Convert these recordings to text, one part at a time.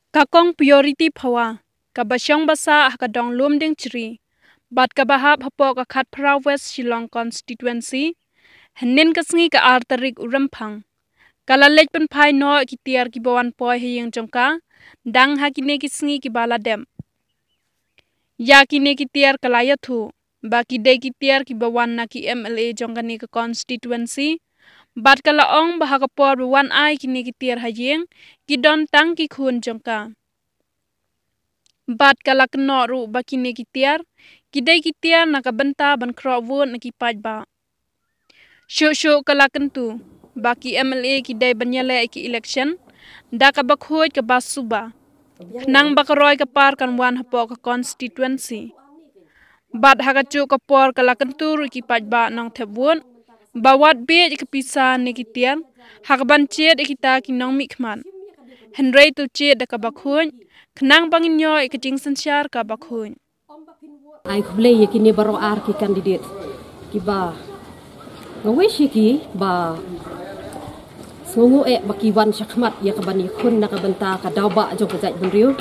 Kakong priority phawa kabasyong basa hakadong lumding chri bat kabahap hapo kakat Phra West Shillong constituency henin kasngi ka artarik urampang kalalej pen phai no kitiar kibawan poi hiyeng jongka dang hakine kisngi kibala dem ya kine kitiar kalaya thu ba kidai kitiar kibawan na ki MLA jongkani ka constituency bat kalaong bahakapor wan ai kine kitiar hajeng kidon tang ki khun jongka bat kalak no ru bakine kitiar kidai kitiar nakabenta ban kro won nakipaj ba sho kalakan tu baki MLA kidai banyale ki election da ka bakhoj ka basuba nang bakaroy ka par kan wan hapo ka constituency bat hagachu ka por kalakan tu ru ki paj ba nang thebun bawat be ka pisa ne kitiar hakban chet kita ki nong mikman henry tu chet da ka bakhoj Kenang bangin nyo ikajing sensyar ka bakhun. Ay kublay yakini baro ar ki candidate ki ba ngawish ki ba sungu bakiwan syakmat ya kabani khun nakabanta ka dawba jo kajai bunriu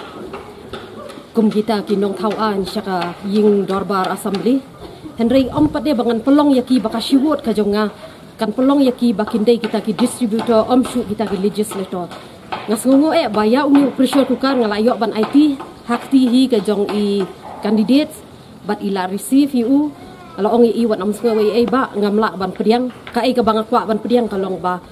kum kita ki nong thawan syaka ying dorbar assembly henry pade bangan pelong yaki bakashiwot ka jonga kan pelong yaki bakindai kita ki distributor shu kita ki legislator ngasngungu baya uni pressure kukar ngalayok ban IT hakti hi ka jong I candidates but ila receive yu ala ong I wat amsnga we ba ngamla ban pediang ka ka bangakwa ban pediang kalong ba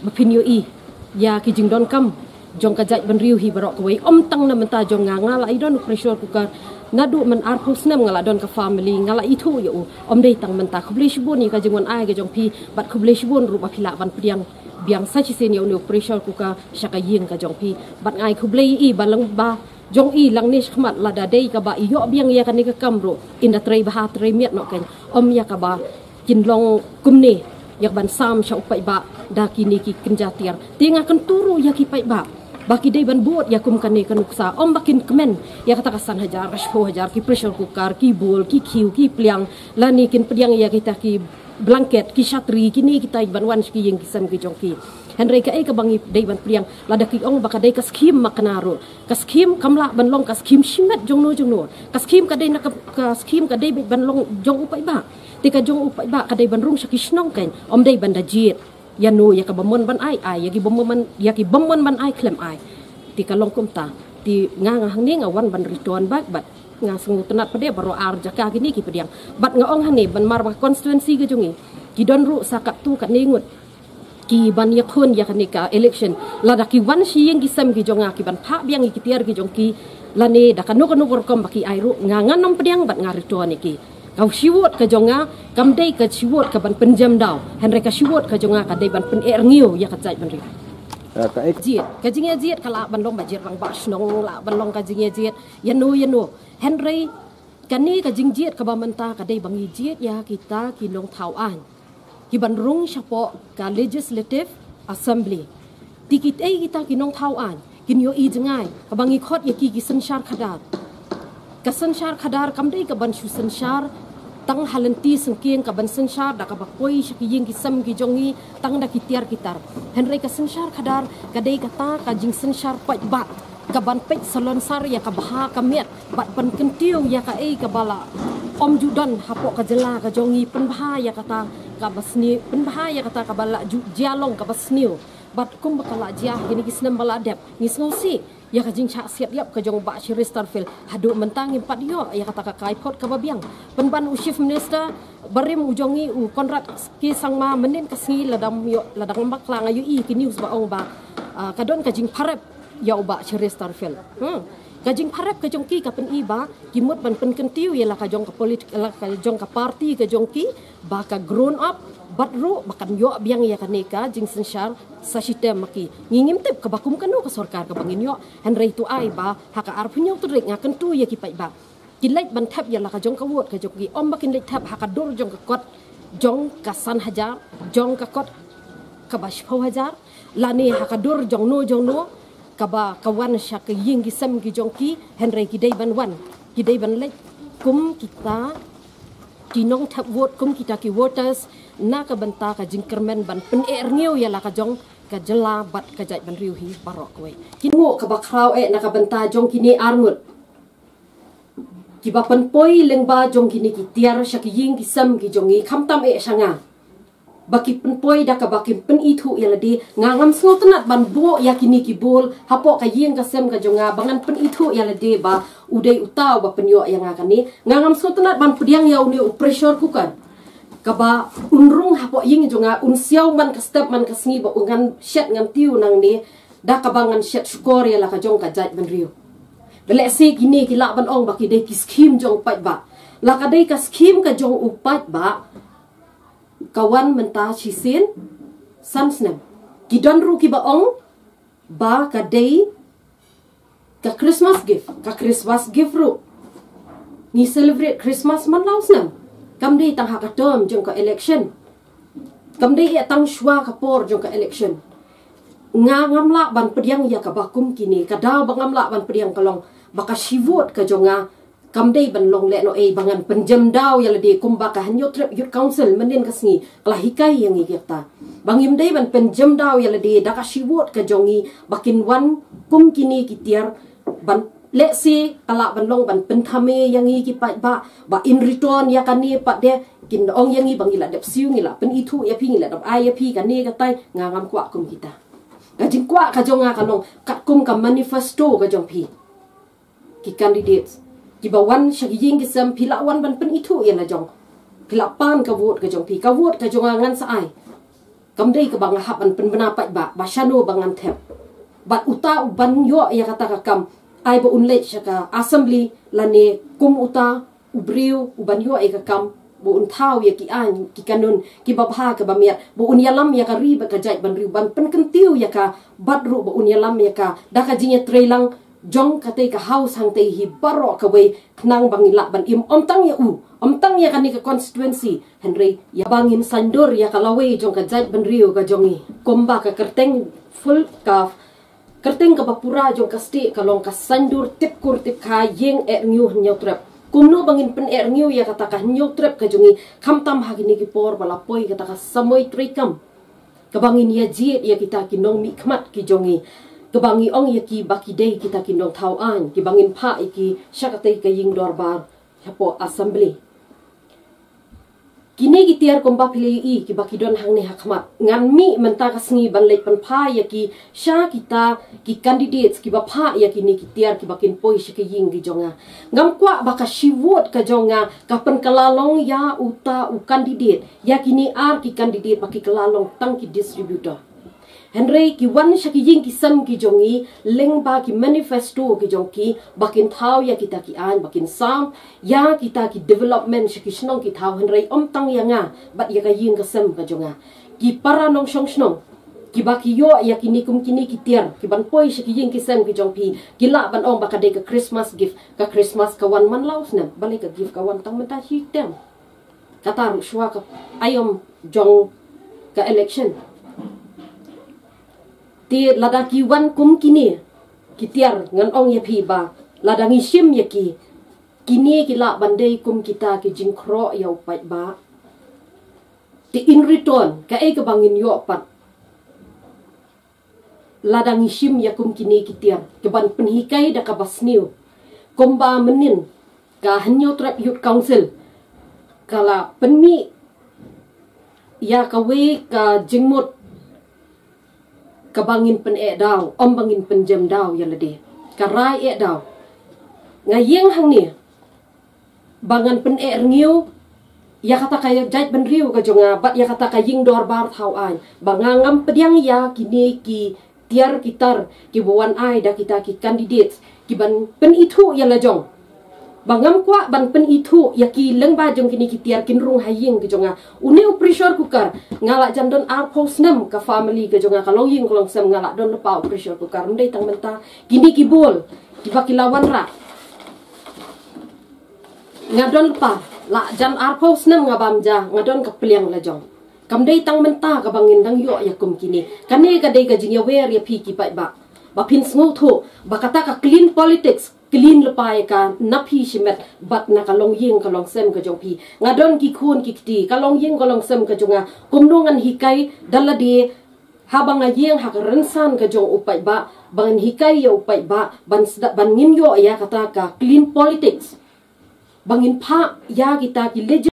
bapinyo I ya ki jingdon kam jong ka jaj ban riu hi barok we tang na menta jong ngala I don pressure kukar nadu man ar pusnam ngala don ka family ngala itu yu dei tang menta khublish bun ni ka jingwan ai ka jong pi bat khublish bun ru ba phila ban pediang biang sachi sen yo no pressure kuka syaka ying ka jong pi bat ngai khublei I balang ba jong I lang ni khmat la da dei ka ba yo biang ya kan ni ka kamro in da trei ba trei miet no ken ya ka ba kin long kumni yak ban sam sha upai ba da kini ki kenjatiar tinga kan turu ya ki pai ba baki dei ban buat ya kum kan ni kanuksa bakin kemen ya kata kasan hajar rasho hajar ki pressure kukar ki bol ki khiu ki pliang la ni kin pediang ya kita ki blanket ki shatri kini kita banwan ki yang kisam ki jongki henry ka ka bangi dei ban priang lada ki ong baka dei ka skim maknaro ka skim kamla banlong ka skim shimet jongno ka skim ka dei na ka skim ka dei banlong jong upai ba tika jong upai ba ka dei banrung sakisnong kain dei banda jit yanu ya ka bamon ban ai ya ki bomon ban ai klem ai tika long kumta ti nga hang ni nga wan ban return back but nga sungu tenat pade baro ar jaka gini ki pediang bat nga ong hani ban mar constituency ke jongi ki don ru sakap tu kat ningut ki ban ya khun ya kanika election lada ki wan shi yang kisam ki jonga ki ban pha biang ki tiar ki jongki lane da kanu kom baki ai ru nga nganom pediang bat nga return ki kau siwot ka jonga kam dei ka siwot ka ban penjam daw henry ka siwot ka jonga ka dei ban pen ngiu ya ka jai ban ri jiet kajingnya jiet kala banlong bajir bang basnong la banlong kajingnya jiet yanu henry kani kajing jiet ka bamenta ka dei bangi jiet ya kita kinong thawan ki banrung syapo ka legislative assembly tikit kita kinong thawan kinyo I jengai ka bangi khot ya ki sensyar khadar ka sensyar khadar kam dei ka ban shu sensyar tang halanti sengkieng ka ban sensyar da ka bakoi syakiyeng kisam ki jongi tang da kitiar kitar henry ka sensyar khadar ka dei kata ka jing sensyar paj ba ka ban pej salon sar ya ka baha ka miet bat pan kentiu ya ka ka bala judan hapo ka jela ka jongi pen baha ya kata ka basni pen baha ya kata ka bala jialong ka basniu bat kum bakala jiah gini kisnam bala dep ni sngosi ya ka jing chak siap yap ka jong ba Shiristarfil hadu mentang impat yo ya kata ka kai pot ka babiang penban chief minister barim ujongi konrad ki sangma menin kasngi ladam mak lang ayu I ki news ba ong ba kadon ka jing parep ya ba Shiristarfil kajing parep ka jongki ka pen iba kimut ban pen kentiu ya la ka jong ka politik la ka jong ka parti ka jongki ba ka grown up batru bakan yo biang ya kaneka jing sensyar sa sistem maki ngingim tep ka bakum kanu ka sarkar ka bangin yo henry tu ai ba haka ar punyo tu rek ngaken tu ya ki pai ba kilait ban tap ya la ka jong ka wot ka jongki bakin lait tap haka dor jong ka kot jong ka san hajar jong ka kot ka bash hajar lani haka dor jong no kaba kawan syak ying gisam ki jongki henry ki dei ban lait kum kita kinong tap vote kum kita ki voters na ka banta ka jingkermen ban pen ngiu ya la ka jong ka jela bat ka jai ban riu hi barok we kingo ka bakrau na ka banta jong kini armut ki ba pan poi lengba jong kini ki tiar shaki ying ki sam ki jongi khamtam shanga baki pen poi da ka baki pen itu yaladi ngangam snotnat ban bo yakini ki bol hapo ka ying ka sem ka jonga bangan pen itu yaladi ba udai utau ba penyo yang akani ngangam snotnat ban pudiang ya uni pressure cooker kaba unrung hapo ying jonga unsiaw man ka step man ka sngi ba ungan shet ngam tiu nang ni da ka bangan shet skor ya la ka jong ka jat ban riu bele se gini ki la ban ong baki dei ki skim jong pat ba la ka dei ka skim ka jong upat ba kawan menta chisin samsnem kidon ru ki baong ba ka day ka Christmas gift ru ni celebrate Christmas man lausnam kam day tang hakatom jong ka election kam day tang shwa ka por jong ka election nga ngamla ban pediang ya ka bakum kini ka daw bangamla ban pediang kalong baka shivot ka jonga kam day ban long le no bangan penjam daw ya ledi kumba ka hanyo trip youth council menin kasngi kala hikai yang igeta bangim day ban penjam daw ya ledi da ka shiwot ka jongi bakin wan kum kini kitiar ban le si kala ban long ban penthame yang i ki pa ba in return ya kani pa de kin ong yang i bangila dep siu ngila pen itu ya pi ngila dap ai ya pi kani ka tai ngangam kwa kum kita gajin kwa ka jonga kanong kat kum ka manifesto ka jong pi ki candidates kibawan syagiying kisam pilawan ban pen itu ya la jong pilapan ka vote ka jong pi ka vote ka jong ngan sa ai kam dei ka bang hap an pen benapat ba shano bangan thep bat uta uban yo ya kata ka kam ai ba unlet syaka assembly lane kum uta ubriu uban yo ai ka kam bu un thau ya ki an ki kanun ki babha ka bamiat bu un yalam ya ka ri ba ka jai ban riu ban pen kentiu ya ka bat ru bu un yalam ya ka da ka jinya trailang jong katay ka house hang tay hi baro ka way knang bangila ban im omtang ya kani ka constituency Henry ya bangin sandor ya kalaway jong ka jaj ban rio ka jongi komba ka kerteng full ka kerteng ka bapura jong ka sti kalong ka sandur tip kur tip ka yeng nyu nyaw trap kumno bangin pen nyu ya kata ka nyaw trap ka jongi kamtam hagini ki por balapoy kata ka samoy trikam kabangin ya jiet ya kita kinong mikmat ki jongi kebangi ong yaki baki day kita kindong tauan kibangin pa iki syakatay kaying dorbar hapo assembly kini gitiar komba pilih i kibaki don hang ne hakmat ngan mi menta kasngi banlay pan pa yaki sya kita ki candidates kiba pa yaki ni gitiar kibakin poi syakaying gijonga ngam kwa baka shiwot ka jonga kapan kalalong ya uta u candidate yaki ni ar ki candidate baki kalalong tang ki distributor Henry ki wan syakijing ki sam ki jongi lengba ki manifesto ki jongki bakin thau ya kita ki an bakin sam ya kita ki development syakishnong ki thau Henry tang yanga bat ya ka ying ka sam ka jonga ki para nong shong shnong ki baki yo ya kini kum kini ki tiar ki ban poi syakijing ki sam ki jongpi gila ban ong baka de ka Christmas gift ka Christmas ka wan man laus na balik ka gift ka wan tang menta hitem kata rushwa ka ayom jong ka election ti ladaki wan kum kini kitiar ngan ong ya pi ba ladangi sim ya ki kini kila bandai kum kita ki jingkro ya upat ba ti in return ka ke bangin yo pat ladangi sim ya kum kini kitiar ke ban penhikai da ka basniu komba menin ka hanyo trap youth council kala penmi ya ka we ka jingmut kabangin pen daw bangin penjam daw ya lede karai daw ngayeng hang ni bangan pen ngiu ya kata kaya jait ben riu ka jonga bat ya kata kaying dor bar thau ai bangangam pediang ya kini ki tiar kitar ki buan ai da kita ki candidates ki ban pen itu ya la jong bangam kwa ban pen itu ya ki leng ba jong kini ki tiar kin rung haying ki jonga uneu pressure cooker ngala jam don ar posnam ka family ka jonga kalong ying kolong sem ngala don lepa pressure cooker ndai tang menta kini ki bol ki bakilawan ra ngadon lepa la jam ar posnam ngabam ja ngadon ka peliang la jong kam dei tang menta ka bangin dang yo ya kum kini kane ka dei ka jinya wer ya pi ki ba pin sngo tho bakata ka clean politics clean lepai ka napi shimet bat na kalong ying kalong sem ka jong pi ngadon ki khun ki kti kalong ying kalong sem ka jonga kumnongan hikai dalade habang ayeng hak rensan ka jong upai ba bangan hikai ya upai ba ban ngin yo ya kata ka clean politics bangin pa ya kita ki